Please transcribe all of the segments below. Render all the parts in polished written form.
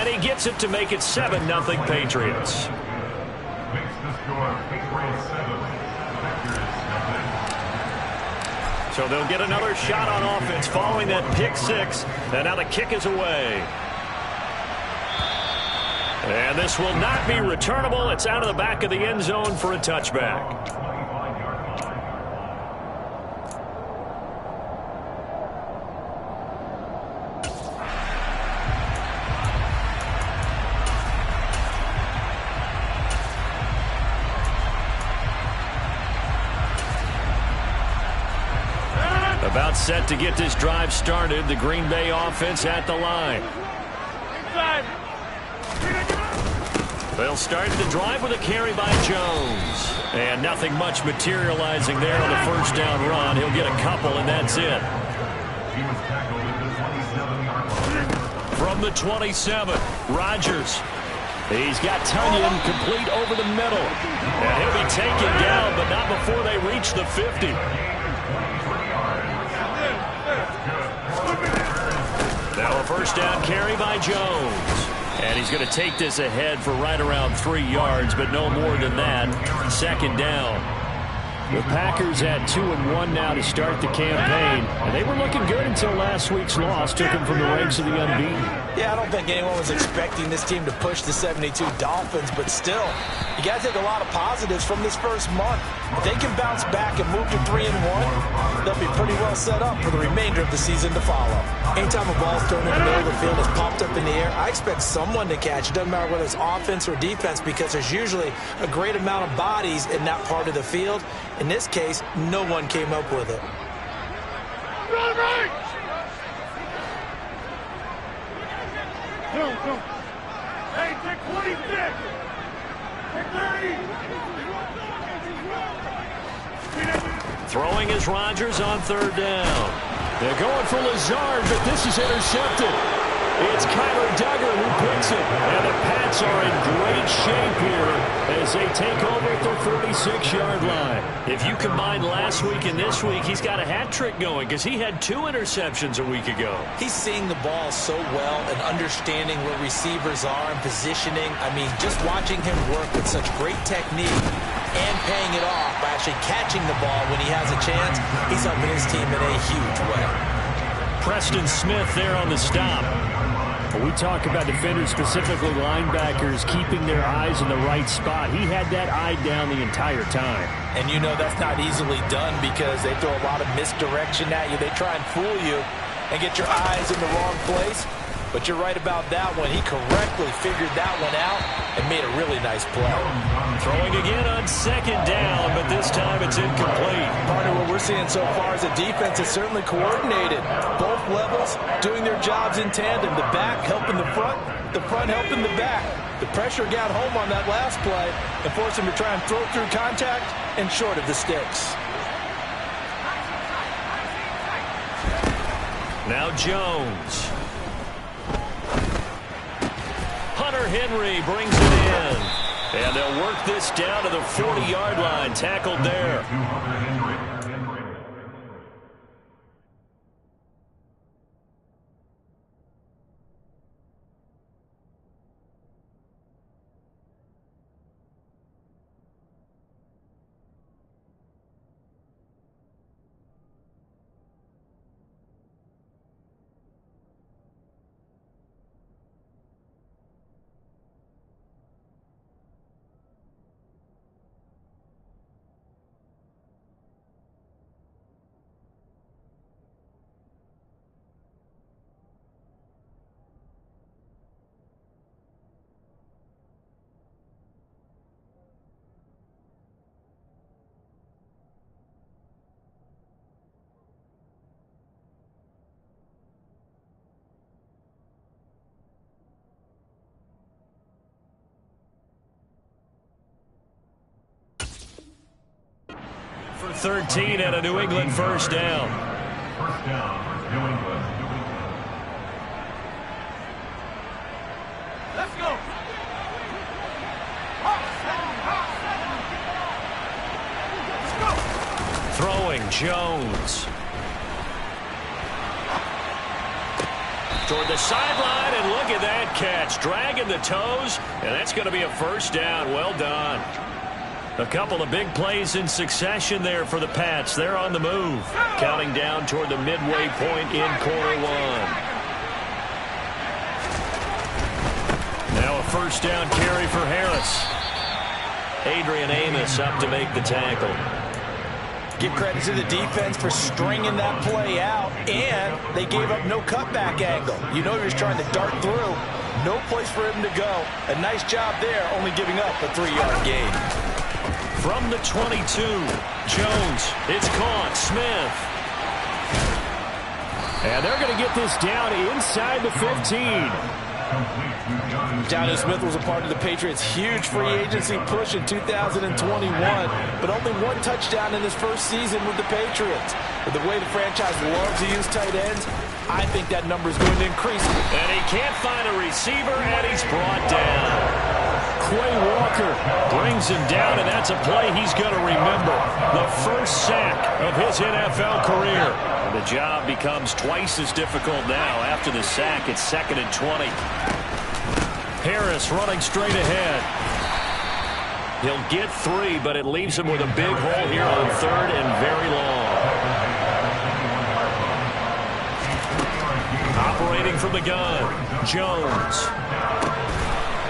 And he gets it to make it 7-0 Patriots. So they'll get another shot on offense following that pick six. And now the kick is away. And this will not be returnable. It's out of the back of the end zone for a touchback. About set to get this drive started. The Green Bay offense at the line. They'll start the drive with a carry by Jones. And nothing much materializing there on the first down run. He'll get a couple, and that's it. From the 27, Rodgers. He's got Tunyon complete over the middle. And he'll be taken down, but not before they reach the 50. Now a first down carry by Jones. And he's going to take this ahead for right around 3 yards, but no more than that. Second down. The Packers at 2-1 now to start the campaign. And they were looking good until last week's loss took them from the ranks of the unbeaten. Yeah, I don't think anyone was expecting this team to push the 72 Dolphins, but still, you got to take a lot of positives from this first month. If they can bounce back and move to 3-1, they'll be pretty well set up for the remainder of the season to follow. Anytime a ball's thrown in the middle of the field, is popped up in the air, I expect someone to catch. It doesn't matter whether it's offense or defense, because there's usually a great amount of bodies in that part of the field. In this case, no one came up with it. Hey, take 26. Take 30. Throwing is Rodgers on third down. They're going for Lazard, but this is intercepted. It's Kyler Duggar who picks it. And the Pats are in great shape here as they take over at their 36-yard line. If you combine last week and this week, he's got a hat trick going because he had 2 interceptions a week ago. He's seeing the ball so well and understanding where receivers are and positioning. I mean, just watching him work with such great technique and paying it off by actually catching the ball when he has a chance, he's helping his team in a huge way. Preston Smith there on the stop. We talk about defenders, specifically linebackers, keeping their eyes in the right spot. He had that eye down the entire time. And you know that's not easily done because they throw a lot of misdirection at you. They try and fool you and get your eyes in the wrong place. But you're right about that one. He correctly figured that one out and made a really nice play. Throwing again on second down, but this time it's incomplete. Partner, what we're seeing so far is the defense is certainly coordinated. Both levels doing their jobs in tandem. The back helping the front helping the back. The pressure got home on that last play and forced him to try and throw through contact and short of the sticks. Now Jones. Hunter Henry brings it in. And they'll work this down to the 40-yard line. Tackled there. For 13 and a New England first down. First down for New England. Let's go. Throwing Jones. toward the sideline, and look at that catch. Dragging the toes, and that's going to be a first down. Well done. A couple of big plays in succession there for the Pats. They're on the move, counting down toward the midway point in quarter one. Now a first down carry for Harris. Adrian Amos up to make the tackle. Give credit to the defense for stringing that play out, and they gave up no cutback angle. You know he was trying to dart through. No place for him to go. A nice job there, only giving up a 3-yard gain. From the 22, Jones. It's caught. Smith. And they're going to get this down inside the 15. Jonnu Smith was a part of the Patriots' huge free agency push in 2021, but only one touchdown in his first season with the Patriots. With the way the franchise loves to use tight ends, I think that number is going to increase. And he can't find a receiver, and he's brought down. Quay Walker brings him down, and that's a play he's going to remember. The first sack of his NFL career. And the job becomes twice as difficult now. After the sack, it's 2nd and 20. Harris running straight ahead. He'll get 3, but it leaves him with a big hole here on 3rd and very long. Operating from the gun, Jones.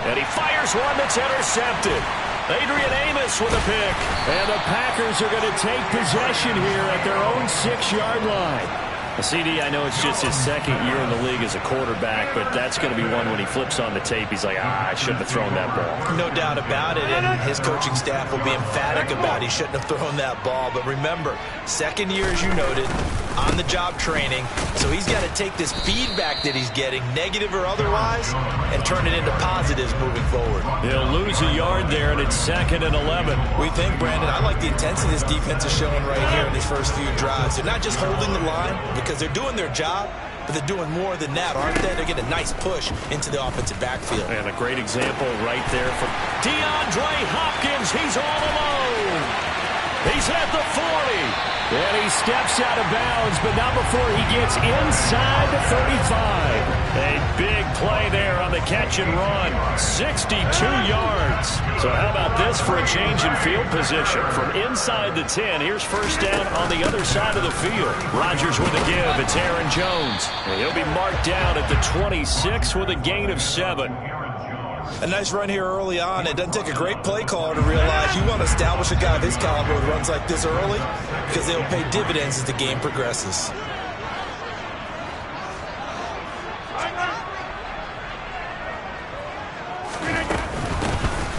And he fires one that's intercepted. Adrian Amos with a pick. And the Packers are going to take possession here at their own 6-yard line. CD, I know it's just his 2nd year in the league as a quarterback, but that's going to be one when he flips on the tape. He's like, I shouldn't have thrown that ball. No doubt about it, and his coaching staff will be emphatic about he shouldn't have thrown that ball. But remember, 2nd year, as you noted, on-the-job training, so he's got to take this feedback that he's getting, negative or otherwise, and turn it into positives moving forward. He'll lose a yard there, and it's 2nd and 11. We think, Brandon, I like the intensity this defense is showing right here in these first few drives. They're not just holding the line because they're doing their job, but they're doing more than that, aren't they? They're getting a nice push into the offensive backfield. And a great example right there from DeAndre Hopkins. He's all alone. He's at the 40. And he steps out of bounds, but not before he gets inside the 35. A big play there on the catch and run. 62 yards. So how about this for a change in field position? From inside the 10, here's first down on the other side of the field. Rodgers with a give. It's Aaron Jones. And he'll be marked down at the 26 with a gain of 7. A nice run here early on. It doesn't take a great play caller to realize you want to establish a guy of his caliber with runs like this early because they'll pay dividends as the game progresses.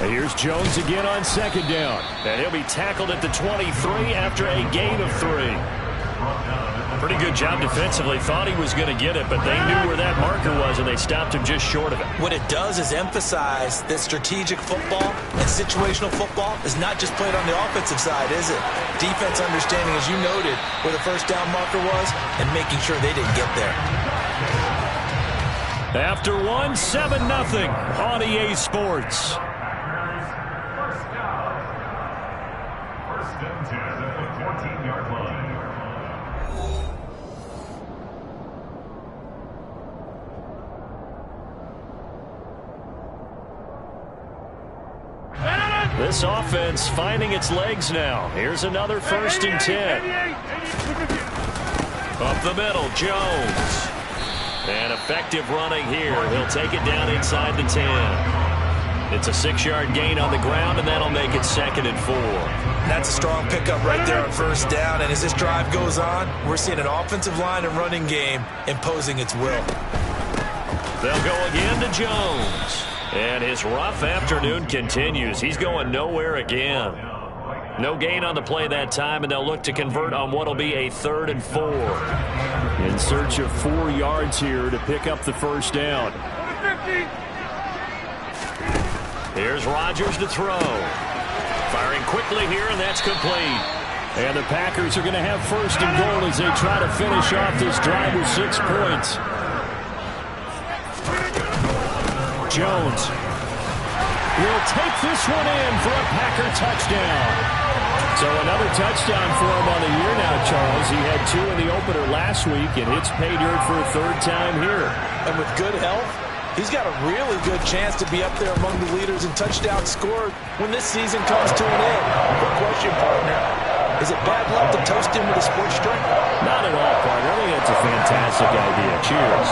And here's Jones again on 2nd down. And he'll be tackled at the 23 after a gain of 3. Pretty good job defensively. Thought he was going to get it, but they knew where that marker was, and they stopped him just short of it. What it does is emphasize that strategic football and situational football is not just played on the offensive side, is it? Defense understanding, as you noted, where the first down marker was and making sure they didn't get there. After 1, 7-0 on EA Sports. First and 10 at the 14-yard line. This offense finding its legs now. Here's another 1st and 10. Up the middle, Jones. And effective running here. He'll take it down inside the 10. It's a 6-yard gain on the ground, and that'll make it 2nd and 4. That's a strong pickup right there on first down. And as this drive goes on, we're seeing an offensive line and running game imposing its will. They'll go again to Jones. And his rough afternoon continues. He's going nowhere again. No gain on the play that time, and they'll look to convert on what will be a 3rd and 4. In search of 4 yards here to pick up the first down. Here's Rodgers to throw. Firing quickly here, and that's complete. And the Packers are going to have 1st and goal as they try to finish off this drive with 6 points. Jones will take this one in for a Packer touchdown. So another touchdown for him on the year now, Charles. He had 2 in the opener last week, and it's pay dirt for a 3rd time here. And with good health, he's got a really good chance to be up there among the leaders in touchdowns scored when this season comes to an end. Quick question, partner. Is it bad luck to toast him with a sports drink? Not at all, partner. I think that's a fantastic idea. Cheers.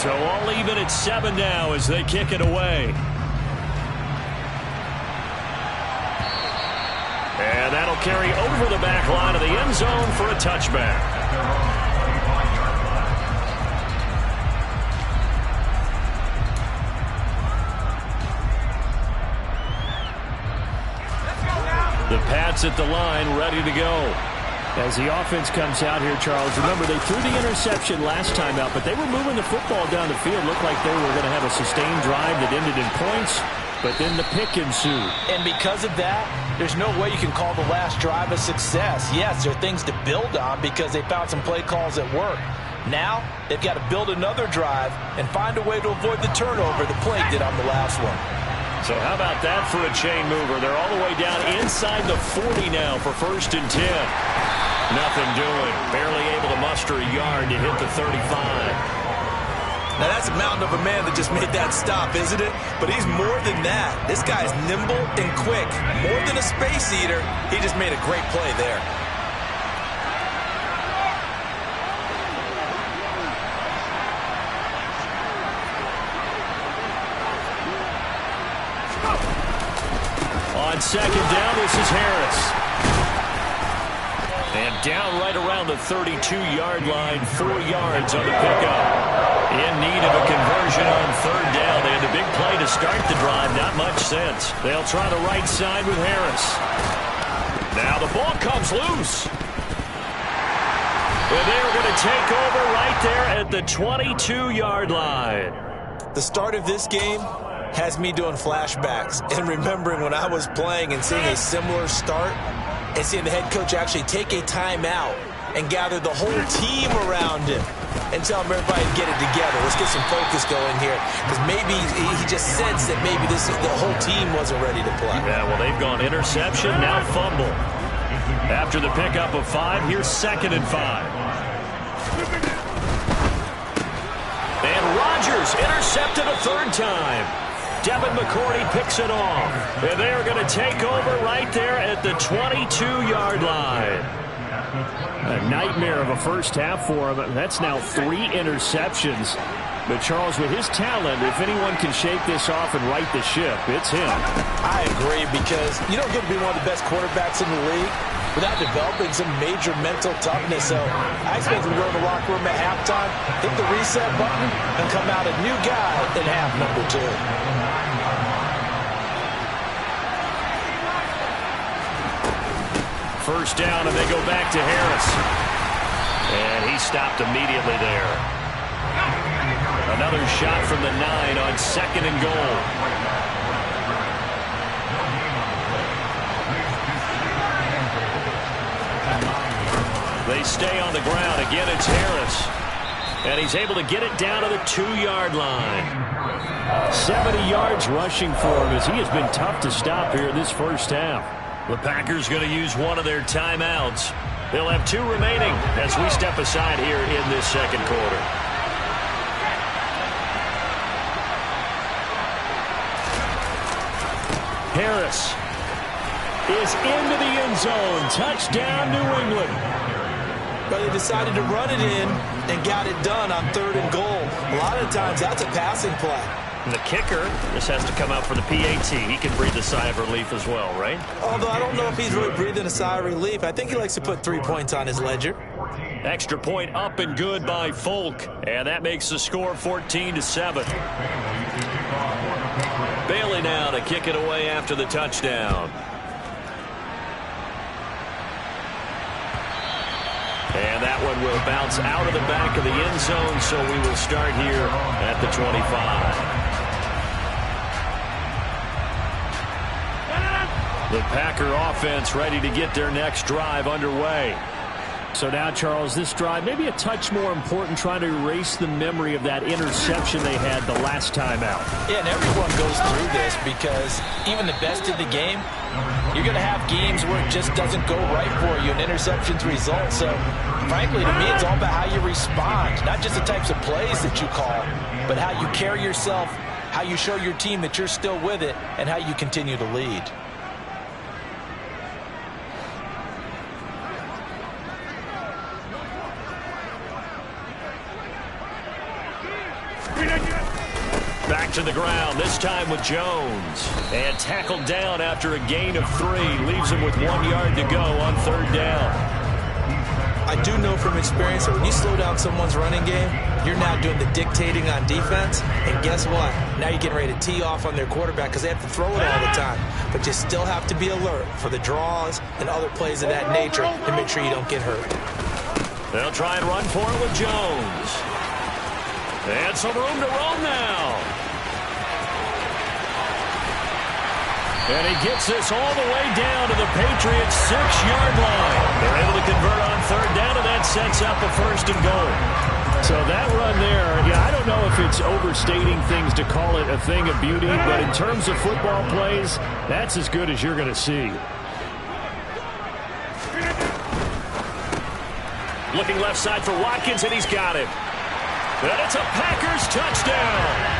So all even at 7 now as they kick it away. And that'll carry over the back line of the end zone for a touchback. The Pats at the line, ready to go. As the offense comes out here, Charles, remember they threw the interception last time out, but they were moving the football down the field. Looked like they were going to have a sustained drive that ended in points, but then the pick ensued. And because of that, there's no way you can call the last drive a success. Yes, there are things to build on because they found some play calls that work. Now, they've got to build another drive and find a way to avoid the turnover the play did on the last one. So how about that for a chain mover? They're all the way down inside the 40 now for 1st and 10. Nothing doing. Barely able to muster a yard to hit the 35. Now, that's a mountain of a man that just made that stop, isn't it? But he's more than that. This guy's nimble and quick. More than a space eater, he just made a great play there. On 2nd down, this is Harris. And down right around the 32-yard line, 4 yards on the pickup. In need of a conversion on 3rd down. They had a big play to start the drive. Not much sense. They'll try the right side with Harris. Now the ball comes loose. And they're going to take over right there at the 22-yard line. The start of this game has me doing flashbacks and remembering when I was playing and seeing a similar start and seeing the head coach actually take a timeout and gather the whole team around him and tell him everybody to get it together. Let's get some focus going here because maybe he just sensed that maybe the whole team wasn't ready to play. Yeah, well, they've gone interception, now fumble. After the pickup of 5, here's 2nd and 5. And Rodgers intercepted a 3rd time. Devin McCourty picks it off. And they're going to take over right there at the 22-yard line. A nightmare of a first half for him. That's now 3 interceptions. But, Charles, with his talent, if anyone can shake this off and right the ship, it's him. I agree because you don't get to be one of the best quarterbacks in the league without developing some major mental toughness. So I expect him to go to the locker room at halftime, hit the reset button, and come out a new guy in half number 2. First down, and they go back to Harris. And he stopped immediately there. Another shot from the 9 on 2nd and goal. They stay on the ground. Again, it's Harris. And he's able to get it down to the 2-yard line. 70 yards rushing for him as he has been tough to stop here in this first half. The Packers going to use one of their timeouts. They'll have 2 remaining as we step aside here in this 2nd quarter. Harris is into the end zone. Touchdown, New England. But they decided to run it in and got it done on 3rd and goal. A lot of times that's a passing play. And the kicker just has to come out for the PAT. He can breathe a sigh of relief as well, right? Although I don't know if he's really breathing a sigh of relief. I think he likes to put 3 points on his ledger. Extra point up and good by Folk. And that makes the score 14-7. Bailey now to kick it away after the touchdown. And that one will bounce out of the back of the end zone, so we will start here at the 25. The Packer offense ready to get their next drive underway. So now, Charles, this drive maybe a touch more important, trying to erase the memory of that interception they had the last time out. Yeah, and everyone goes through this because even the best in the game, you're going to have games where it just doesn't go right for you and interceptions result. So, frankly, to me, it's all about how you respond, not just the types of plays that you call, but how you carry yourself, how you show your team that you're still with it, and how you continue to lead. Back to the ground, this time with Jones. And tackled down after a gain of 3. Leaves him with 1 yard to go on 3rd down. I do know from experience that when you slow down someone's running game, you're now doing the dictating on defense. And guess what? Now you're getting ready to tee off on their quarterback because they have to throw it all the time. But you still have to be alert for the draws and other plays of that nature to make sure you don't get hurt. They'll try and run for it with Jones. And some room to roam now. And he gets this all the way down to the Patriots' 6-yard line. They're able to convert on 3rd down, and that sets up a 1st and goal. So that run there, yeah, I don't know if it's overstating things to call it a thing of beauty, but in terms of football plays, that's as good as you're going to see. Looking left side for Watkins, and he's got it. And it's a Packers touchdown.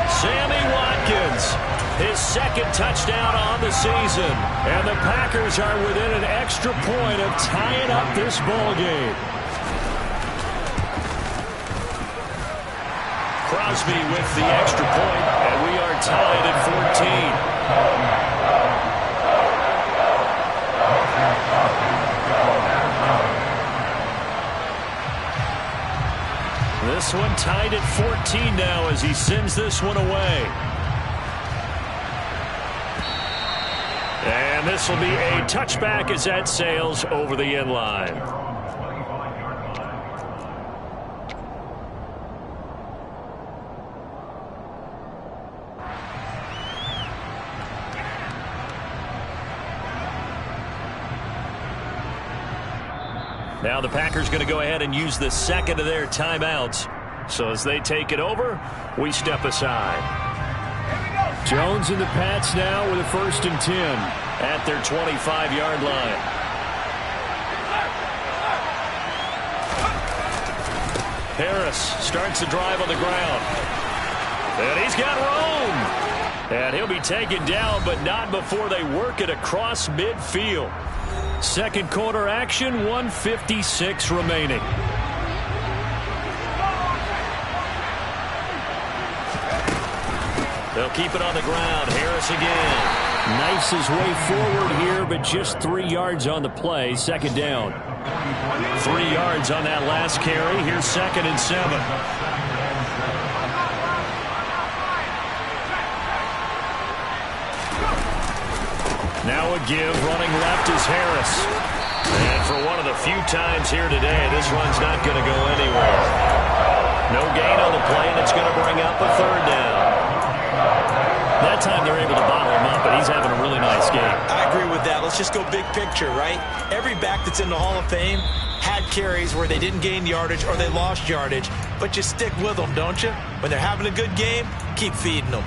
Sammy Watkins, his 2nd touchdown on the season. And the Packers are within an extra point of tying up this ball game. Crosby with the extra point, and we are tied at 14. This one tied at 14 now as he sends this one away. And this will be a touchback as that sails over the end line. Now the Packers going to go ahead and use the 2nd of their timeouts. So as they take it over, we step aside. Jones and the Pats now with a 1st and 10 at their 25-yard line. Harris starts the drive on the ground. And he's got room. And he'll be taken down, but not before they work it across midfield. 2nd quarter action, 1:56 remaining. They'll keep it on the ground. Harris again. Knifes his way forward here, but just 3 yards on the play. 2nd down. 3 yards on that last carry. Here's 2nd and 7. Now a give, running left is Harris. And for one of the few times here today, this run's not going to go anywhere. No gain on the play, and it's going to bring up a 3rd down. That time they're able to bottle him up, but he's having a really nice game. I agree with that. Let's just go big picture, right? Every back that's in the Hall of Fame had carries where they didn't gain yardage or they lost yardage, but you stick with them, don't you? When they're having a good game, keep feeding them.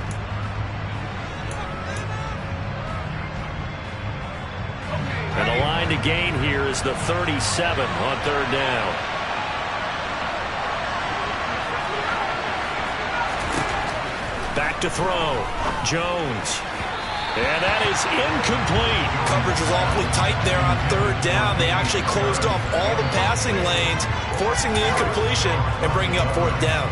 And the line to gain here is the 37 on 3rd down. Back to throw. Jones. And that is incomplete. Coverage was awfully tight there on 3rd down. They actually closed off all the passing lanes, forcing the incompletion and bringing up 4th down.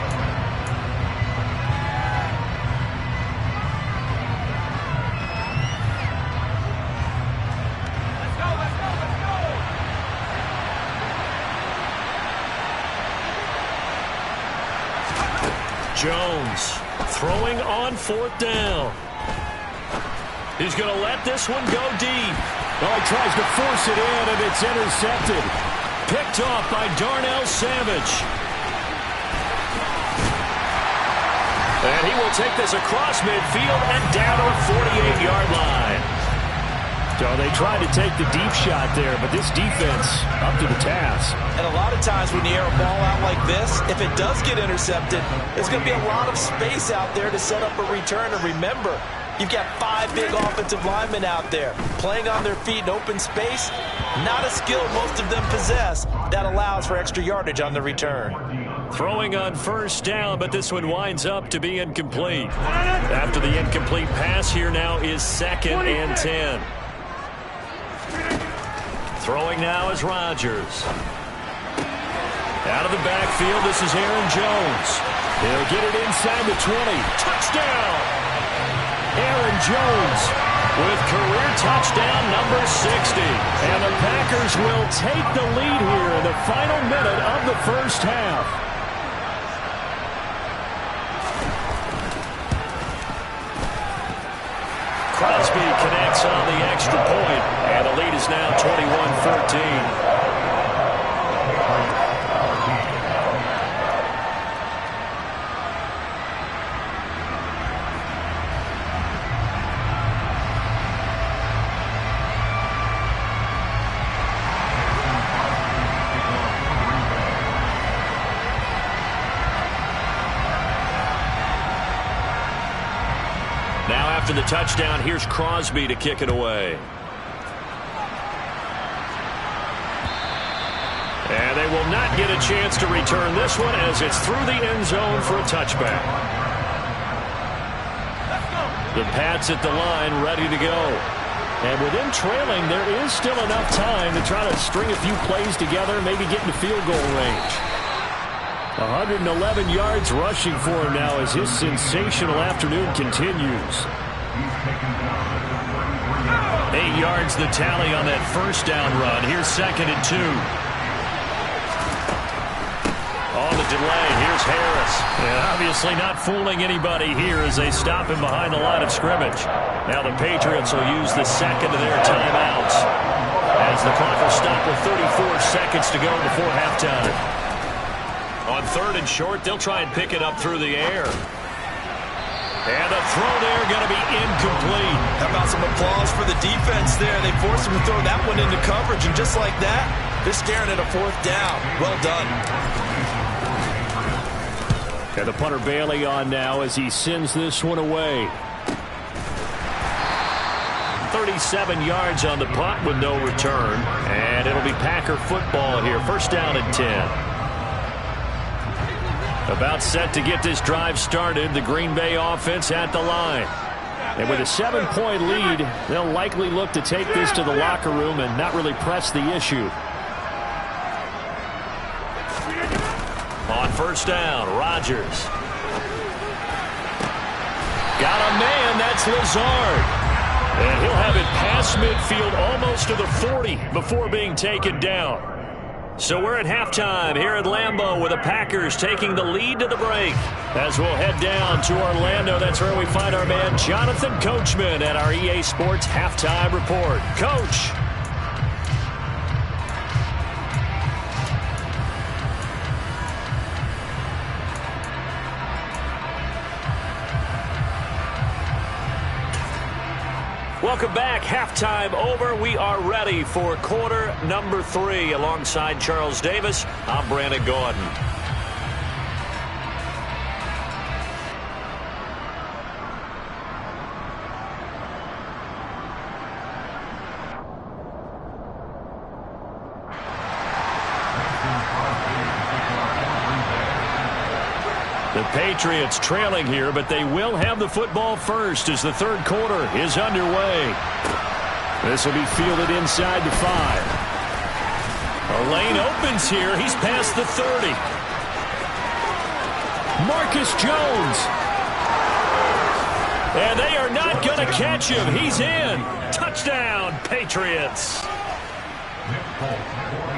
Jones throwing on 4th down. He's going to let this one go deep. Oh, he tries to force it in, and it's intercepted. Picked off by Darnell Savage. And he will take this across midfield and down to the 48-yard line. So they tried to take the deep shot there, but this defense up to the task. And a lot of times when you air a ball out like this, if it does get intercepted, there's going to be a lot of space out there to set up a return. And remember, you've got 5 big offensive linemen out there playing on their feet in open space. Not a skill most of them possess that allows for extra yardage on the return. Throwing on first down, but this one winds up to be incomplete. After the incomplete pass, here now is 2nd and 10. Throwing now is Rodgers. Out of the backfield, this is Aaron Jones. He'll get it inside the 20. Touchdown! Aaron Jones with career touchdown number 60. And the Packers will take the lead here in the final minute of the first half. Crosby connects on the extra point, and the lead is now 21-14. After the touchdown, here's Crosby to kick it away. And they will not get a chance to return this one as it's through the end zone for a touchback. The Pats at the line ready to go. And with them trailing, there is still enough time to try to string a few plays together, maybe get into field goal range. 111 yards rushing for him now as his sensational afternoon continues. 8 yards the tally on that first down run. Here's 2nd and 2. On the delay, here's Harris. And obviously not fooling anybody here as they stop him behind the line of scrimmage. Now the Patriots will use the second of their timeouts as the clock will stop with 34 seconds to go before halftime. On 3rd and short, they'll try and pick it up through the air. And the throw there going to be incomplete. How about some applause for the defense there? They forced him to throw that one into coverage, and just like that, they're staring at a 4th down. Well done. And the punter Bailey on now as he sends this one away. 37 yards on the punt with no return. And it'll be Packer football here. First down and 10. About set to get this drive started, the Green Bay offense at the line. And with a 7-point lead, they'll likely look to take this to the locker room and not really press the issue. On first down, Rodgers. Got a man, that's Lazard. And he'll have it past midfield almost to the 40 before being taken down. So we're at halftime here at Lambeau with the Packers taking the lead to the break. As we'll head down to Orlando, that's where we find our man Jonathan Coachman at our EA Sports Halftime Report. Coach. Welcome back. Halftime over. We are ready for quarter number 3. Alongside Charles Davis, I'm Brandon Gordon. The Patriots trailing here, but they will have the football first as the third quarter is underway. This will be fielded inside the 5. A lane opens here. He's past the 30. Marcus Jones. And they are not going to catch him. He's in. Touchdown, Patriots.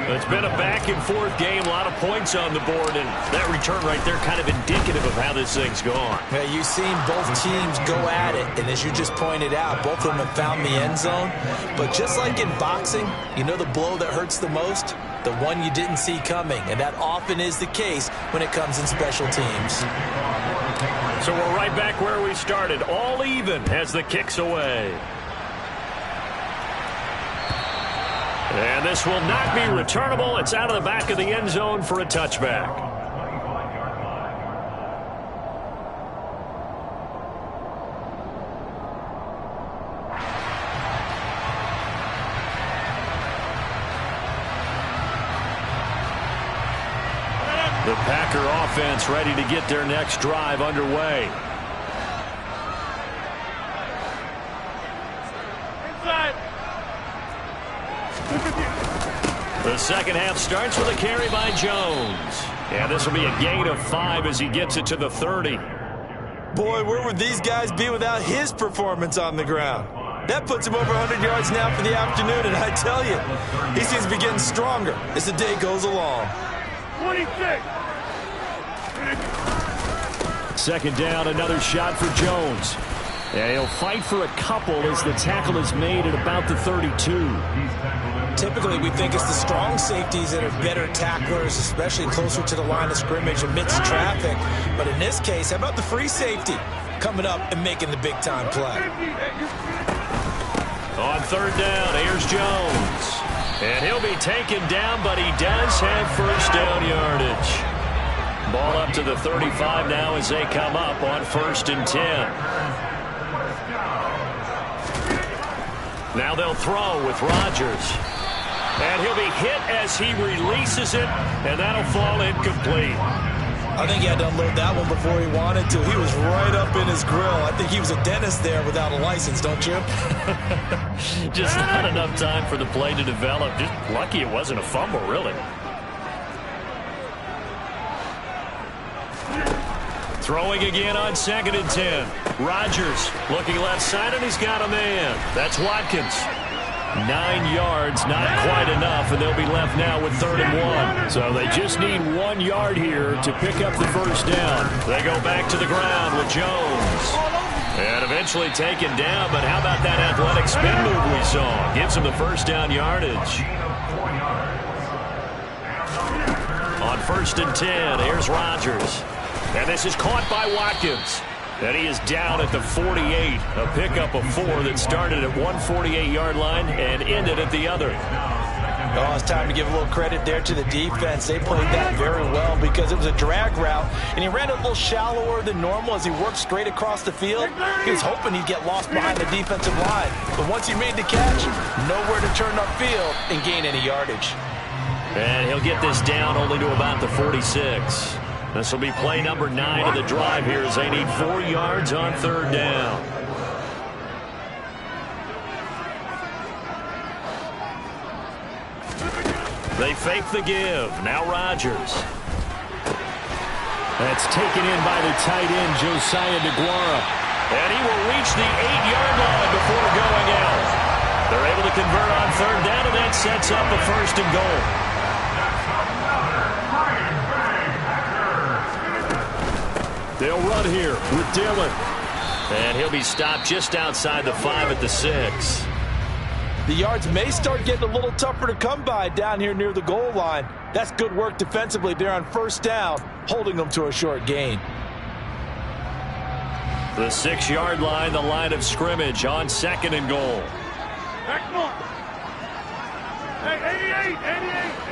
It's been a back-and-forth game, a lot of points on the board, and that return right there kind of indicative of how this thing's gone. Yeah, you've seen both teams go at it, and as you just pointed out, both of them have found the end zone. But just like in boxing, you know the blow that hurts the most? The one you didn't see coming, and that often is the case when it comes in special teams. So we're right back where we started, all even as the kick's away. And this will not be returnable. It's out of the back of the end zone for a touchback. The Packer offense ready to get their next drive underway. The second half starts with a carry by Jones. And this will be a gain of 5 as he gets it to the 30. Boy, where would these guys be without his performance on the ground? That puts him over 100 yards now for the afternoon, and I tell you, he seems to be getting stronger as the day goes along. 26. Second down, another shot for Jones. And he'll fight for a couple as the tackle is made at about the 32. Typically, we think it's the strong safeties that are better tacklers, especially closer to the line of scrimmage amidst traffic. But in this case, how about the free safety coming up and making the big-time play? On third down, here's Jones. And he'll be taken down, but he does have first down yardage. Ball up to the 35 now as they come up on 1st and 10. Now they'll throw with Rodgers. And he'll be hit as he releases it, and that'll fall incomplete. I think he had to unload that one before he wanted to. He was right up in his grill. I think he was a dentist there without a license, don't you? Just not enough time for the play to develop. Just lucky it wasn't a fumble, really. Throwing again on 2nd and 10. Rodgers looking left side, and he's got a man. That's Watkins. 9 yards, not quite enough, and they'll be left now with 3rd and 1. So they just need 1 yard here to pick up the first down. They go back to the ground with Jones. And eventually taken down, but how about that athletic spin move we saw? Gives him the first down yardage. On 1st and 10, here's Rodgers. And this is caught by Watkins. And he is down at the 48. A pickup of 4 that started at 148-yard line and ended at the other. Oh, it's time to give a little credit there to the defense. They played that very well because it was a drag route, and he ran it a little shallower than normal as he worked straight across the field. He was hoping he'd get lost behind the defensive line. But once he made the catch, nowhere to turn upfield and gain any yardage. And he'll get this down only to about the 46. This will be play number 9 of the drive here as they need 4 yards on 3rd down. They fake the give. Now Rodgers. That's taken in by the tight end, Josiah DeGuara. And he will reach the 8-yard line before going out. They're able to convert on 3rd down, and that sets up a 1st and goal. They'll run here with Dillon. And he'll be stopped just outside the 5 at the 6. The yards may start getting a little tougher to come by down here near the goal line. That's good work defensively there on 1st down, holding them to a short gain. The 6-yard line, the line of scrimmage on 2nd and goal. Back more. Hey, 88.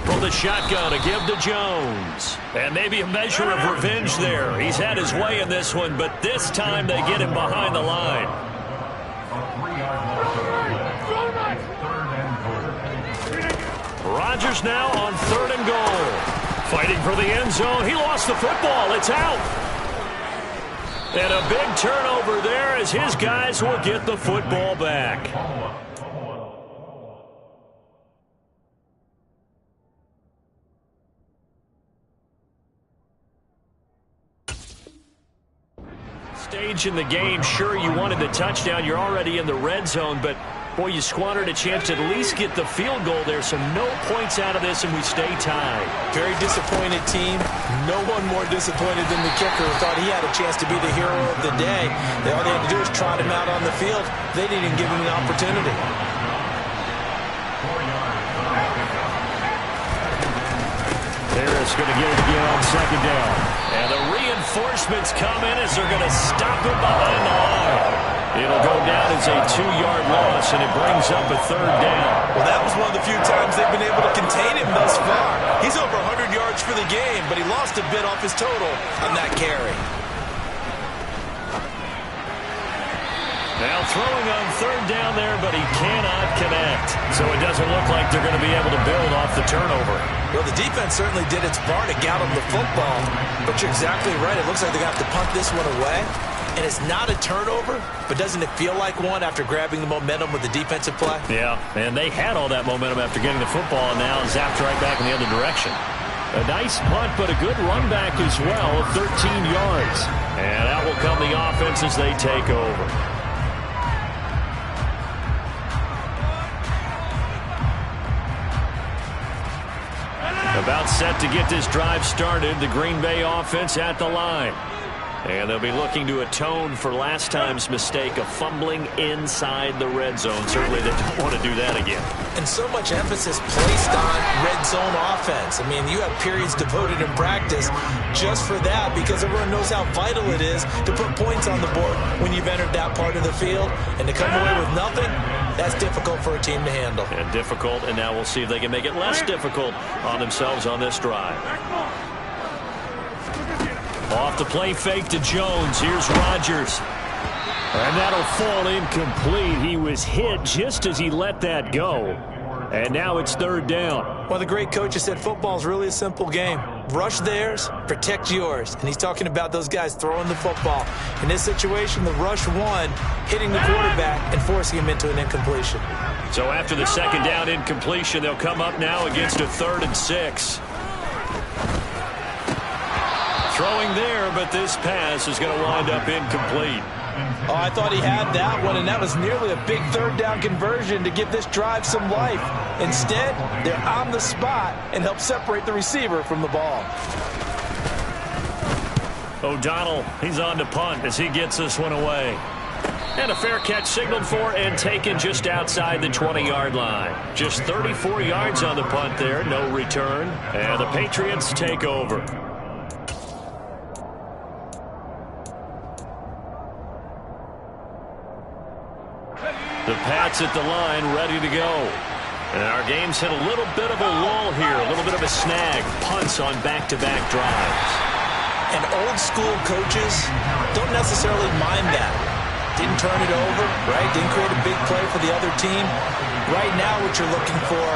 From the shotgun, a give to Jones. And maybe a measure of revenge there. He's had his way in this one, but this time they get him behind the line. Rodgers now on 3rd and goal. Fighting for the end zone. He lost the football. It's out. And a big turnover there as his guys will get the football back. Stage in the game, sure, you wanted the touchdown. You're already in the red zone, but boy, you squandered a chance to at least get the field goal there, so no points out of this, and we stay tied. Very disappointed team. No one more disappointed than the kicker who thought he had a chance to be the hero of the day. All they had to do is trot him out on the field. They didn't even give him an opportunity. Harris going to get it again on 2nd down. And the reinforcements come in as they're going to stop him behind the line. It'll go down as a 2-yard loss, and it brings up a 3rd down. Well, that was one of the few times they've been able to contain him thus far. He's over 100 yards for the game, but he lost a bit off his total on that carry. Now throwing on 3rd down there, but he cannot connect. So it doesn't look like they're going to be able to build off the turnover. Well, the defense certainly did its part to get him the football. But you're exactly right. It looks like they're going to have to punt this one away. And it's not a turnover, but doesn't it feel like one after grabbing the momentum with the defensive play? Yeah, and they had all that momentum after getting the football, and now zapped right back in the other direction. A nice punt, but a good run back as well of 13 yards. And out will come the offense as they take over. About set to get this drive started, the Green Bay offense at the line. And they'll be looking to atone for last time's mistake of fumbling inside the red zone. Certainly they don't want to do that again. And so much emphasis placed on red zone offense. I mean, you have periods devoted in practice just for that because everyone knows how vital it is to put points on the board when you've entered that part of the field. And to come away with nothing, that's difficult for a team to handle. And difficult, and now we'll see if they can make it less difficult on themselves on this drive. Off the play fake to Jones. Here's Rodgers. And that'll fall incomplete. He was hit just as he let that go. And now it's 3rd down. Well, the great coach has said football is really a simple game. Rush theirs, protect yours. And he's talking about those guys throwing the football. In this situation, the rush won, hitting the quarterback and forcing him into an incompletion. So after the 2nd down incompletion, they'll come up now against a 3rd and 6. Throwing there, but this pass is going to wind up incomplete. Oh, I thought he had that one, and that was nearly a big 3rd down conversion to give this drive some life. Instead, they're on the spot and help separate the receiver from the ball. O'Donnell, he's on to punt as he gets this one away. And a fair catch signaled for and taken just outside the 20-yard line. Just 34 yards on the punt there, no return. And the Patriots take over. The Pats at the line, ready to go. And our game's hit a little bit of a lull here, a little bit of a snag. Punts on back-to-back drives. And old-school coaches don't necessarily mind that. Didn't turn it over, right? Didn't create a big play for the other team. Right now what you're looking for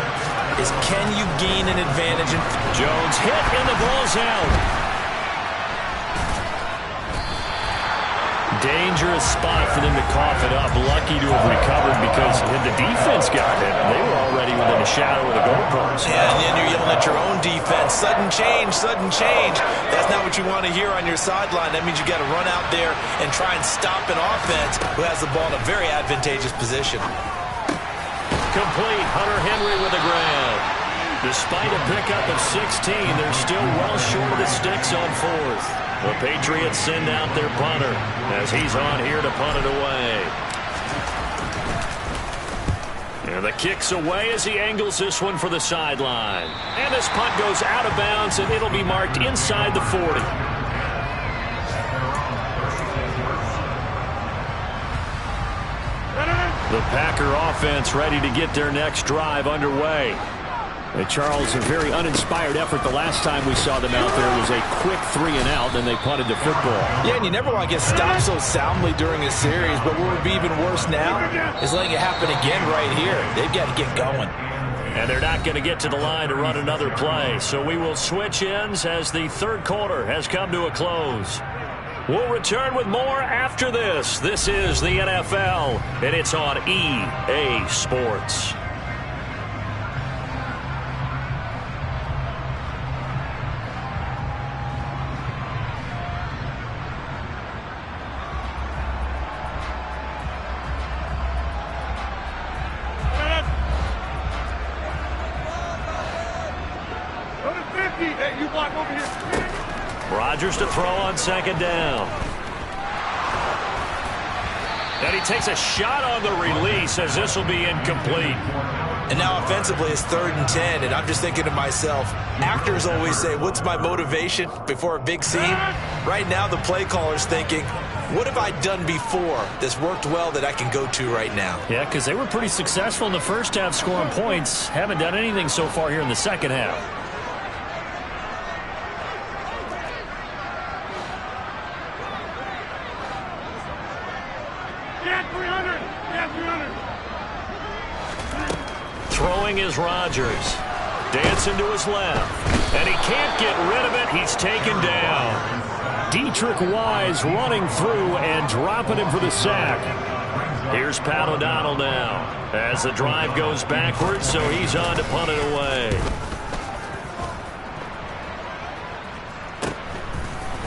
is can you gain an advantage? Jones hit and the ball's out. Dangerous spot for them to cough it up. Lucky to have recovered because had the defense gotten it, they were already within a shadow of the goalpost. Yeah, and then you're yelling at your own defense. Sudden change, sudden change. That's not what you want to hear on your sideline. That means you got to run out there and try and stop an offense who has the ball in a very advantageous position. Complete. Hunter Henry with the grab. Despite a pickup of 16, they're still well short of the sticks on 4th. The Patriots send out their punter as he's on here to punt it away. And the kick's away as he angles this one for the sideline. And this punt goes out of bounds, and it'll be marked inside the 40. The Packer offense ready to get their next drive underway. Charles, a very uninspired effort the last time we saw them out there. It was a quick 3-and-out, then they punted the football. Yeah, and you never want to get stopped so soundly during a series, but what would be even worse now is letting it happen again right here. They've got to get going. And they're not going to get to the line to run another play, so we will switch ends as the 3rd quarter has come to a close. We'll return with more after this. This is the NFL, and it's on EA Sports. Rodgers to throw on 2nd down. And he takes a shot on the release as this will be incomplete. And now offensively it's 3rd and 10, and I'm just thinking to myself, actors always say, what's my motivation before a big scene? Right now the play caller's thinking, What have I done before that's worked well that I can go to right now? Yeah, because they were pretty successful in the first half scoring points. Haven't done anything so far here in the second half. Yeah, 300. Yeah, 300. Throwing is Rodgers. Dancing to his left. And he can't get rid of it. He's taken down. Dietrich Wise running through and dropping him for the sack. Here's Pat O'Donnell now as the drive goes backwards, so he's on to punt it away.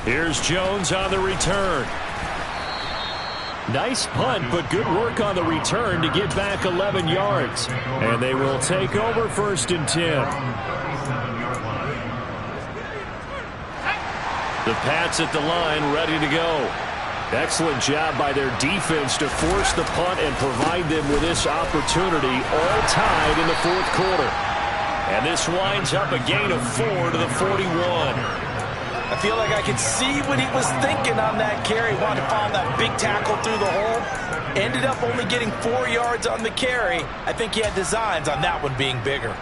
Here's Jones on the return. Nice punt, but good work on the return to get back 11 yards. And they will take over 1st and 10. The Pats at the line, ready to go. Excellent job by their defense to force the punt and provide them with this opportunity, all tied in the 4th quarter. And this winds up a gain of 4 to the 41. I feel like I could see what he was thinking on that carry. Wanted to find that big tackle through the hole. Ended up only getting 4 yards on the carry. I think he had designs on that one being bigger.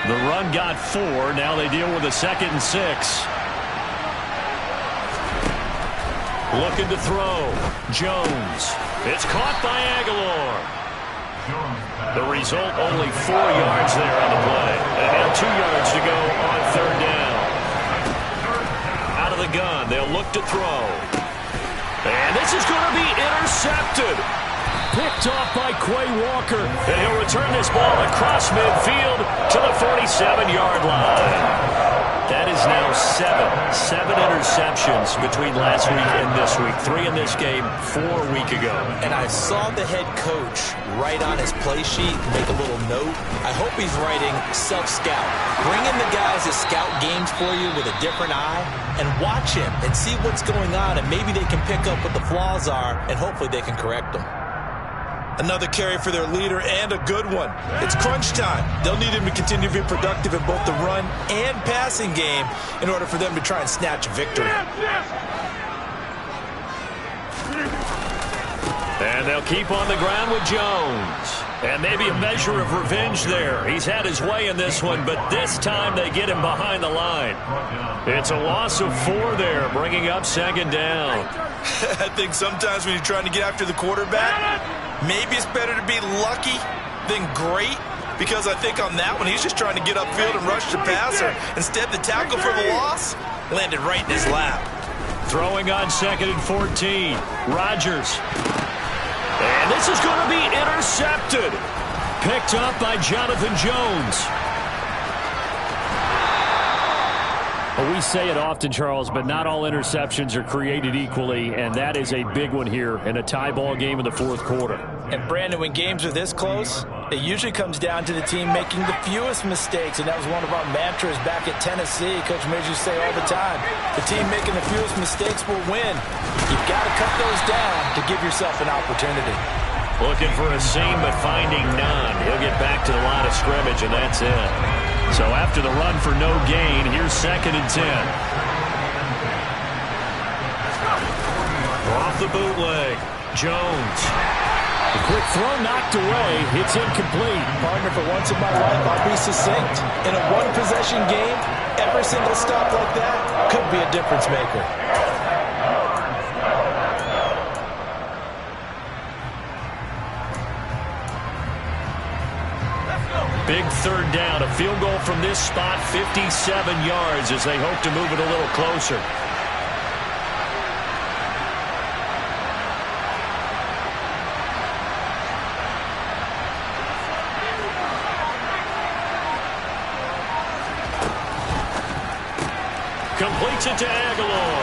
The run got 4. Now they deal with a 2nd and 6. Looking to throw. Jones. It's caught by Aguilar. The result, only 4 yards there on the play. And now 2 yards to go on 3rd down. Out of the gun. They'll look to throw. And this is going to be intercepted. Picked off by Quay Walker. And he'll return this ball across midfield to the 47-yard line. That is now 7 interceptions between last week and this week. 3 in this game, 4 a week ago. And I saw the head coach write on his play sheet, make a little note. I hope he's writing self-scout. Bring in the guys that scout games for you with a different eye and watch him and see what's going on, and maybe they can pick up what the flaws are, and hopefully they can correct them. Another carry for their leader, and a good one. It's crunch time. They'll need him to continue to be productive in both the run and passing game in order for them to try and snatch a victory. And they'll keep on the ground with Jones. And maybe a measure of revenge there. He's had his way in this one, but this time they get him behind the line. It's a loss of 4 there, bringing up 2nd down. I think sometimes when you're trying to get after the quarterback, maybe it's better to be lucky than great, because I think on that one, he's just trying to get upfield and rush the passer. Instead, the tackle for the loss landed right in his lap. Throwing on 2nd and 14. Rodgers. And this is going to be intercepted. Picked up by Jonathan Jones. Well, we say it often, Charles, but not all interceptions are created equally, and that is a big one here in a tie ball game in the 4th quarter. And, Brandon, when games are this close, it usually comes down to the team making the fewest mistakes, and that was one of our mantras back at Tennessee. Coach Midge used to say all the time, the team making the fewest mistakes will win. You've got to cut those down to give yourself an opportunity. Looking for a seam, but finding none. He'll get back to the line of scrimmage, and that's it. So after the run for no gain, here's 2nd and 10. Off the bootleg, Jones. The quick throw knocked away. It's incomplete. Partner, for once in my life, I'll be succinct. In a one-possession game, every single stop like that could be a difference maker. Big 3rd down. A field goal from this spot, 57 yards as they hope to move it a little closer. Completes it to Aguilar.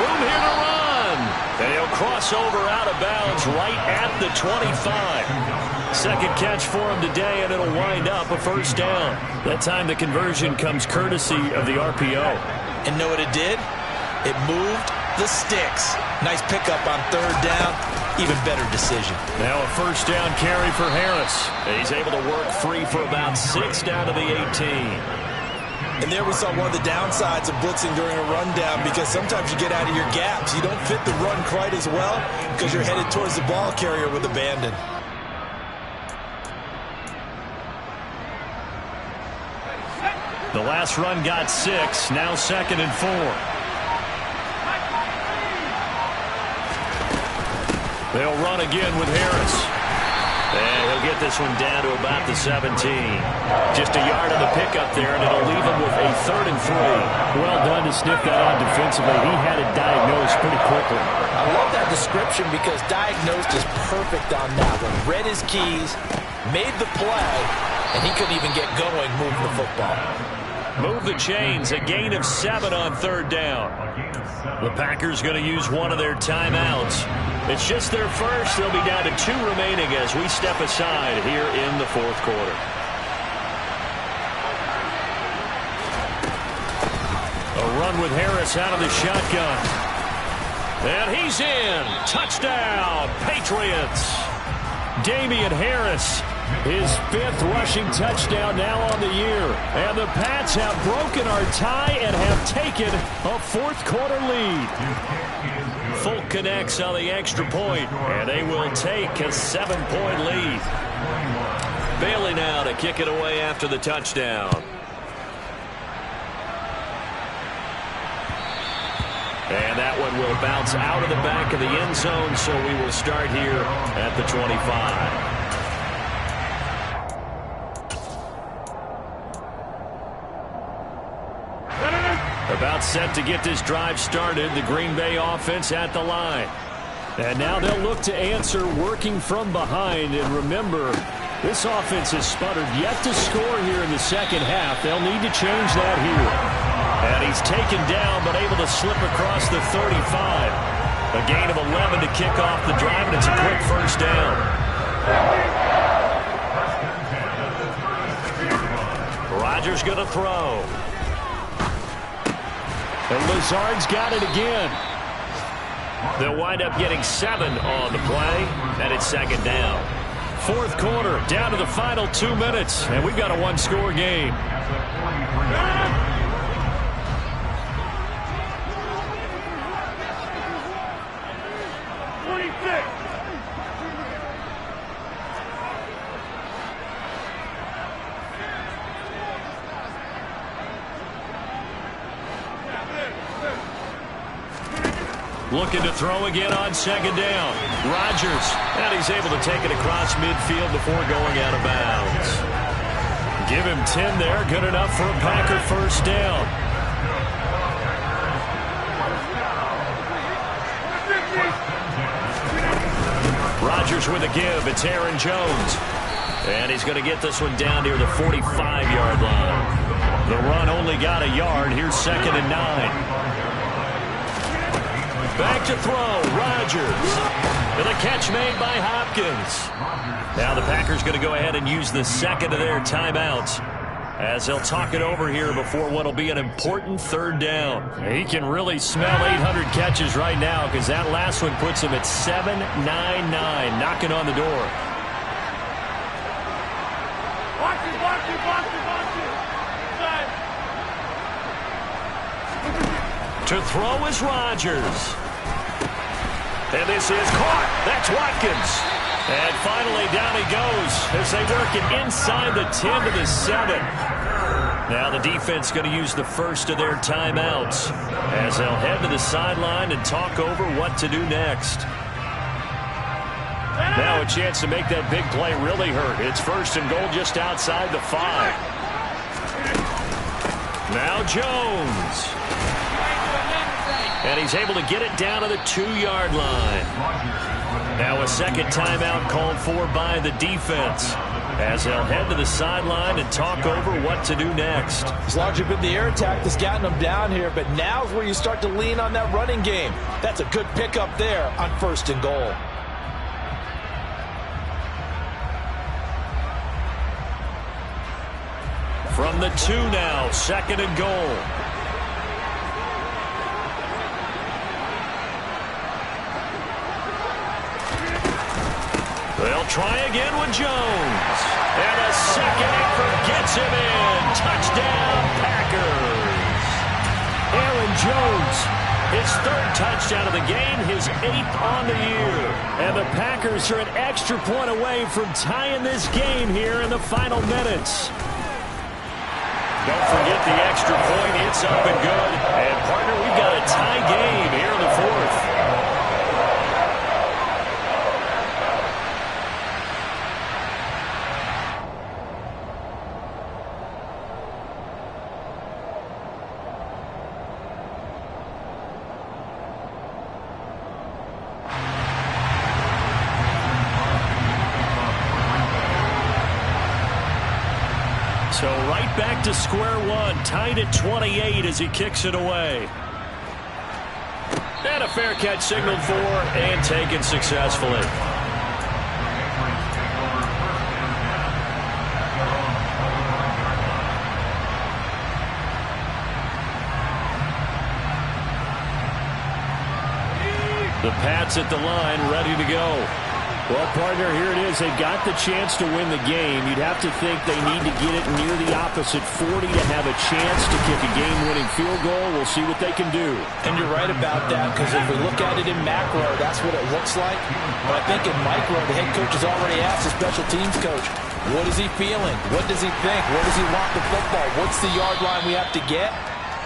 Room here to run. And he'll cross over out of bounds right at the 25. 2nd catch for him today, and it'll wind up a 1st down. That time the conversion comes courtesy of the RPO. And know what it did? It moved the sticks. Nice pickup on 3rd down. Even better decision. Now a 1st down carry for Harris. He's able to work free for about 6 down to the 18. And there we saw one of the downsides of blitzing during a rundown, because sometimes you get out of your gaps. You don't fit the run quite as well because you're headed towards the ball carrier with abandon. The last run got 6, now 2nd and 4. They'll run again with Harris. And he'll get this one down to about the 17. Just a yard on the pickup there, and it'll leave him with a 3rd and 3. Well done to sniff that on defensively. He had it diagnosed pretty quickly. I love that description, because diagnosed is perfect on that one. Read his keys, made the play, and he couldn't even get going moving the football. Move the chains. A gain of 7 on 3rd down. The Packers going to use one of their timeouts. It's just their first. They'll be down to 2 remaining as we step aside here in the 4th quarter. A run with Harris out of the shotgun. And he's in. Touchdown, Patriots. Damian Harris, his 5th rushing touchdown now on the year. And the Pats have broken our tie and have taken a 4th quarter lead. Folk connects on the extra point, and they will take a 7-point lead. Bailey now to kick it away after the touchdown. And that one will bounce out of the back of the end zone, so we will start here at the 25. About set to get this drive started, the Green Bay offense at the line. And now they'll look to answer working from behind. And remember, this offense has sputtered yet to score here in the 2nd half. They'll need to change that here. And he's taken down, but able to slip across the 35. A gain of 11 to kick off the drive, and it's a quick 1st down. Rodgers going to throw. And Lazard's got it again. They'll wind up getting 7 on the play, and it's 2nd down. 4th quarter, down to the final 2 minutes, and we've got a 1-score game. Looking to throw again on 2nd down. Rodgers, and he's able to take it across midfield before going out of bounds. Give him 10 there, good enough for a Packer 1st down. Rodgers with a give, it's Aaron Jones. And he's going to get this one down near the 45-yard line. The run only got a yard, here's 2nd and 9. Back to throw, Rodgers. And the catch made by Hopkins. Now the Packers going to go ahead and use the 2nd of their timeouts as they'll talk it over here before what will be an important 3rd down. He can really smell 800 catches right now, because that last one puts him at 799, knocking on the door. Watch it, watch it, watch it, watch it. To throw is Rodgers. And this is caught. That's Watkins. And finally down he goes as they work it inside the 10 to the 7. Now the defense going to use the 1st of their timeouts as they'll head to the sideline and talk over what to do next. Now a chance to make that big play really hurt. It's 1st and goal just outside the 5. Now Jones. And he's able to get it down to the 2-yard line. Now a 2nd timeout called for by the defense as they'll head to the sideline and talk over what to do next. It's largely been the air attack that's gotten them down here, but now's where you start to lean on that running game. That's a good pickup there on 1st and goal. From the 2 now, 2nd and goal. They'll try again with Jones. And a 2nd effort gets him in. Touchdown, Packers. His third touchdown of the game, his 8th on the year. And the Packers are an extra point away from tying this game here in the final minutes. Don't forget the extra point. It's up and good. And, partner, we've got a tie game here in the 4th. So right back to square one, tied at 28 as he kicks it away. And a fair catch signaled for and taken successfully. The Pats at the line, ready to go. Well, partner, here it is. They've got the chance to win the game. You'd have to think they need to get it near the opposite 40 to have a chance to kick a game-winning field goal. We'll see what they can do. And you're right about that, because if we look at it in macro, that's what it looks like. But I think in micro, the head coach has already asked the special teams coach, what is he feeling? What does he think? Where does he want the football? What's the yard line we have to get?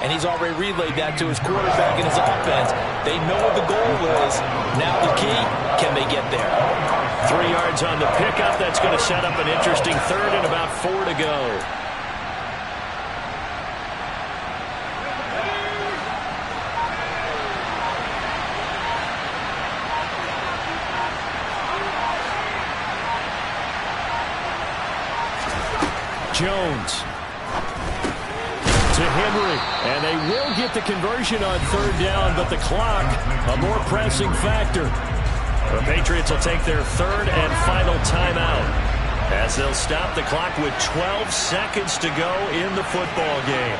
And he's already relayed that to his quarterback and his offense. They know what the goal is. Now the key, can they get there? 3 yards on the pickup. That's going to set up an interesting third and about 4 to go. Jones to Henry, and they will get the conversion on 3rd down, but the clock, a more pressing factor. The Patriots will take their 3rd and final timeout as they'll stop the clock with 12 seconds to go in the football game.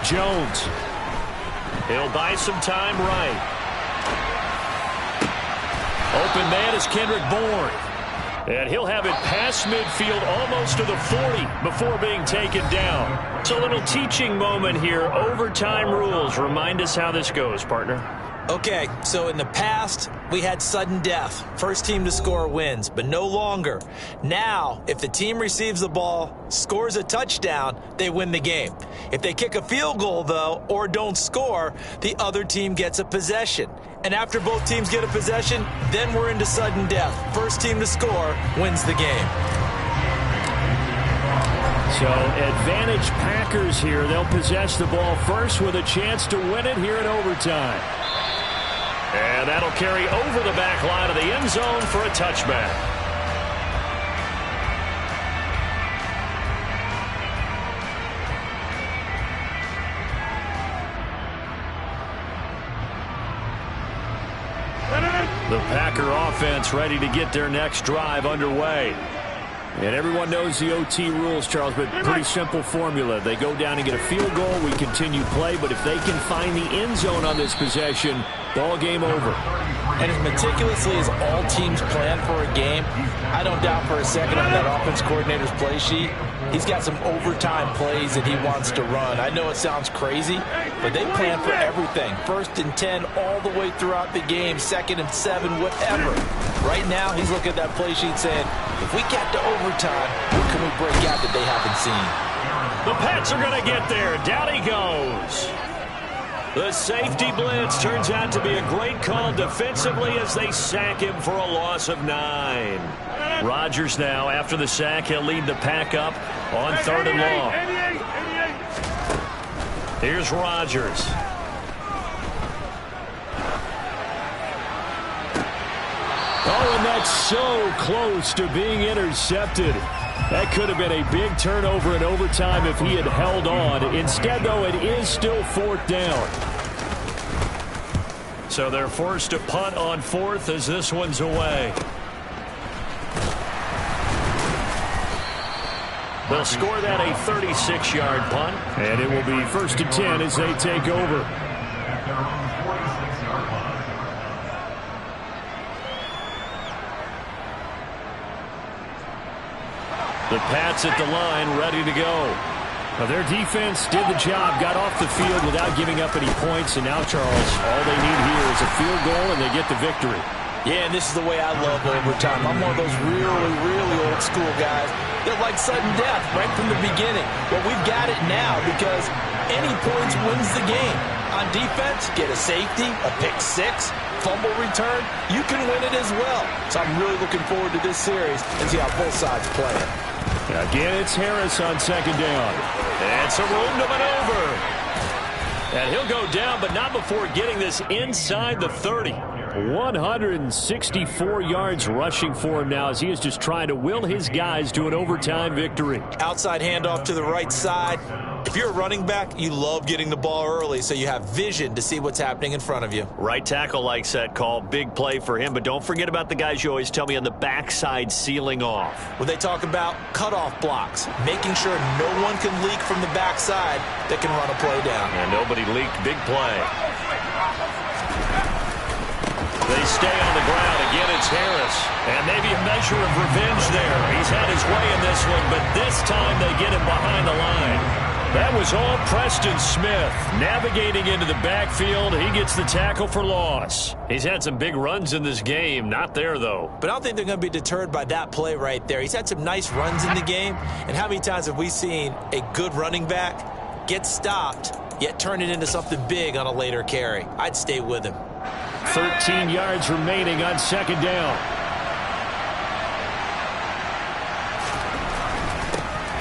Jones. He'll buy some time right. Open man is Kendrick Bourne. And he'll have it past midfield almost to the 40 before being taken down. It's a little teaching moment here. Overtime rules. Remind us how this goes, partner. Okay, so in the past, we had sudden death. First team to score wins, but no longer. Now, if the team receives the ball, scores a touchdown, they win the game. If they kick a field goal, though, or don't score, the other team gets a possession. And after both teams get a possession, then we're into sudden death. First team to score wins the game. So, advantage Packers here. They'll possess the ball first with a chance to win it here in overtime. And that'll carry over the back line of the end zone for a touchback. The Packer offense ready to get their next drive underway. And everyone knows the OT rules, Charles, but pretty simple formula. They go down and get a field goal, we continue play, but if they can find the end zone on this possession, ball game over. And as meticulously as all teams plan for a game, I don't doubt for a second on that offense coordinator's play sheet, he's got some overtime plays that he wants to run. I know it sounds crazy, but they plan for everything. 1st and 10 all the way throughout the game, 2nd and 7, whatever. Right now, he's looking at that play sheet saying, if we get to overtime, what can we break out that they haven't seen? The Pats are going to get there. Down he goes. The safety blitz turns out to be a great call defensively as they sack him for a loss of 9. Rodgers now, after the sack, he'll lead the pack up on 3rd and long. Here's Rodgers. Oh, and that's so close to being intercepted. That could have been a big turnover in overtime if he had held on. Instead, though, it is still 4th down. So they're forced to punt on 4th as this one's away. They'll score that a 36-yard punt, and it will be 1st and 10 as they take over. The Pats at the line, ready to go. Well, their defense did the job, got off the field without giving up any points, and now, Charles, all they need here is a field goal, and they get the victory. Yeah, and this is the way I love overtime. I'm one of those really, really old school guys that like sudden death right from the beginning. But we've got it now because any points wins the game. On defense, get a safety, a pick six, fumble return, you can win it as well. So I'm really looking forward to this series and see how both sides play it. Again, it's Harris on second down. It's a room to maneuver. And he'll go down, but not before getting this inside the 30. 164 yards rushing for him now as he is just trying to will his guys to an overtime victory. Outside handoff to the right side. If you're a running back, you love getting the ball early so you have vision to see what's happening in front of you. Right tackle likes that call. Big play for him. But don't forget about the guys you always tell me on the backside sealing off. When they talk about cutoff blocks, making sure no one can leak from the backside that can run a play down. And nobody leaked. Big play. They stay on the ground. Again, it's Harris. And maybe a measure of revenge there. He's had his way in this one, but this time they get him behind the line. That was all Preston Smith. Navigating into the backfield, he gets the tackle for loss. He's had some big runs in this game. Not there, though. But I don't think they're going to be deterred by that play right there. He's had some nice runs in the game. And how many times have we seen a good running back get stopped, yet turn it into something big on a later carry? I'd stay with him. 13 yards remaining on second down.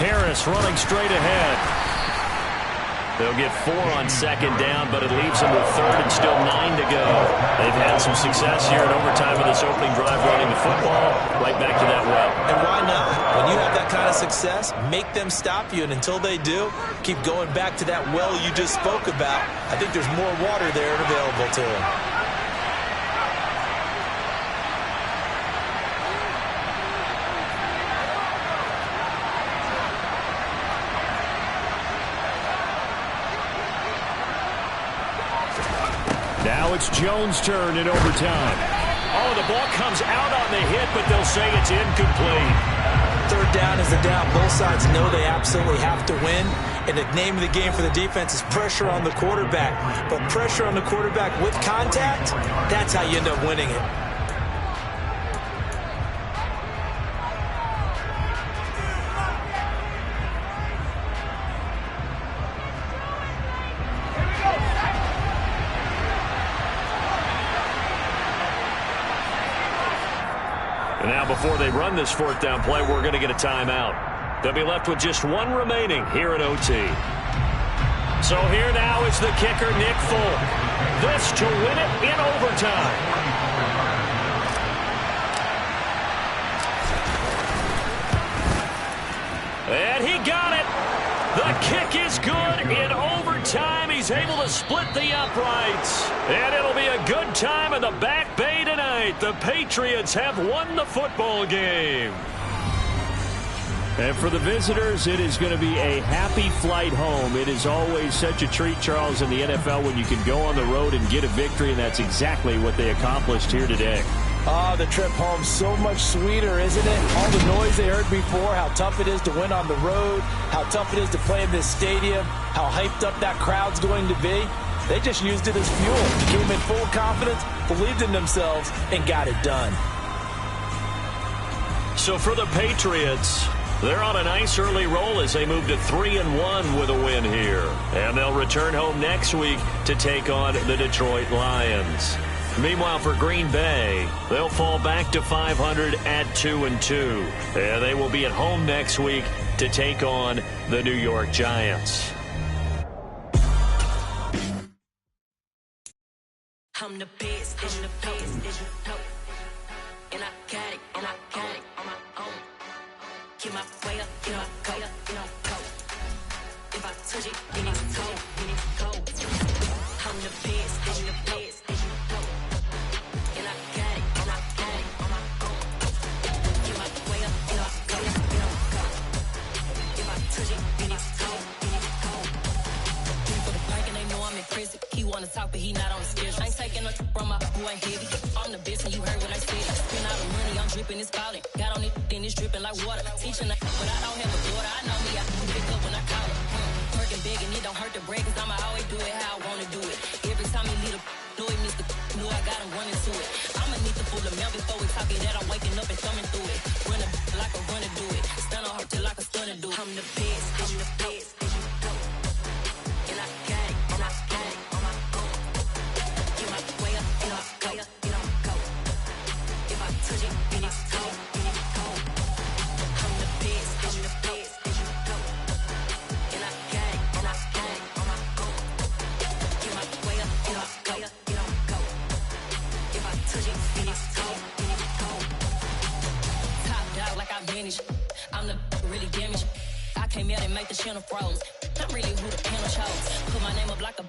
Harris running straight ahead. They'll get 4 on second down, but it leaves them with third and still 9 to go. They've had some success here in overtime in this opening drive running the football. Right back to that well. And why not? When you have that kind of success, make them stop you, and until they do, keep going back to that well you just spoke about. I think there's more water there available to them. Now it's Jones' turn in overtime. Oh, the ball comes out on the hit, but they'll say it's incomplete. Third down is the down. Both sides know they absolutely have to win. And the name of the game for the defense is pressure on the quarterback. But pressure on the quarterback with contact, that's how you end up winning it. And now before they run this fourth down play, we're going to get a timeout. They'll be left with just one remaining here at OT. So here now is the kicker, Nick Folk. This to win it in overtime. And he got it. The kick is good in overtime. He's able to split the uprights. And it'll be a good time in the Back Bay tonight. The Patriots have won the football game. And for the visitors, it is going to be a happy flight home. It is always such a treat, Charles, in the NFL when you can go on the road and get a victory, and that's exactly what they accomplished here today. Ah, the trip home so much sweeter, isn't it? All the noise they heard before, how tough it is to win on the road, how tough it is to play in this stadium, how hyped up that crowd's going to be. They just used it as fuel. Came in full confidence, believed in themselves, and got it done. So for the Patriots, they're on a nice early roll as they move to 3-1 with a win here. And they'll return home next week to take on the Detroit Lions. Meanwhile, for Green Bay, they'll fall back to 500 at 2-2. And they will be at home next week to take on the New York Giants. I'm the best, and I got it, on my own. Get my way up, get my go, If I touch it, then it's cold, I'm the best, and I got it, on my own. Get my way up, get my go, If I touch it, then it's cold, For the park and they know I'm impressive. He wanna talk, but he not on the schedule. I ain't taking no from my boy heavy. I'm the best, and you heard what I said. Spend all the money, I'm dripping, it's falling. Got on it, then it's dripping like water. Teaching, but I don't have a daughter. I know me, I can pick up when I call her. be that I'm waking up and thumbing through it. Run a like a runner do it. Stun on her till like a stunner do. I'm the best, I'm the best, as you go. And I got it, and I got it on my own. Get my way up, get my way up, get on go. If I touch it, then it's cold, then it's cold. I'm the best, I'm the best, as you go. And I got it, and I got it on my own. Get my way up, get my way up, get on go. If I touch it, then it's cold, then it's cold. Top dog like I manage. I'm the really damaged. I came out and make the channel froze. I'm really who the panel chose. Put my name up like a